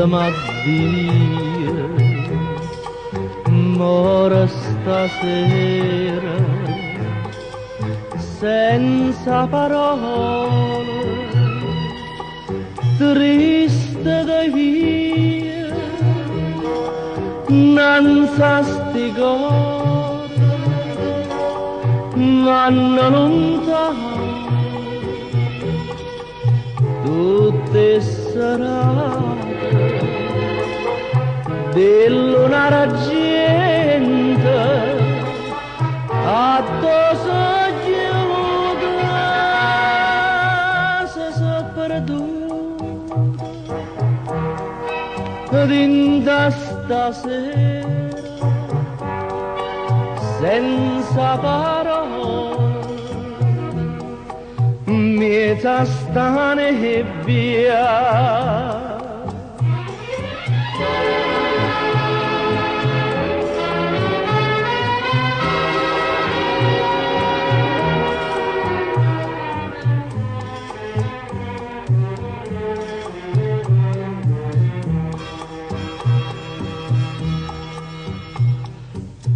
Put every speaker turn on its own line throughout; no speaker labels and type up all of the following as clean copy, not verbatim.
m'addio, mora stasera senza parole, triste da via, nanza sti cose, m'hanno lontano, tutte serate di luna argente, addosso chiusa si sono perduta dinta stasera senza parole, miezza stane e via.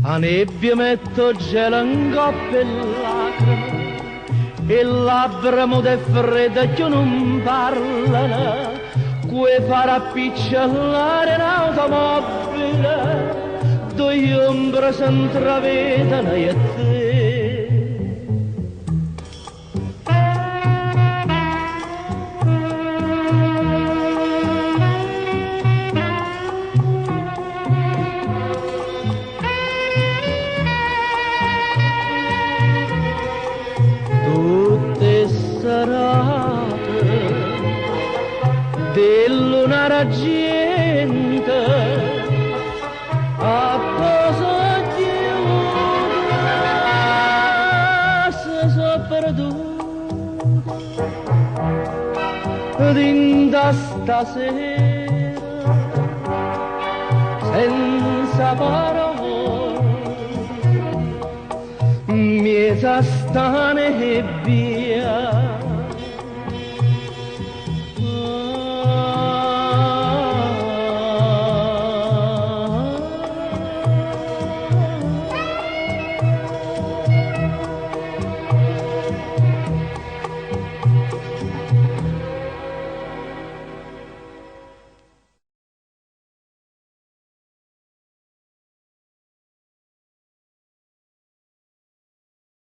A nebbia metto gelo in coppa e lacrime, e labbra mude fredde che non parlano, que farà picciolare l'automobile, due ombre si intravedono io e te. Di luna argente, apposa chiusa si sono perduta dinta stasera senza parole, miezza stane e via.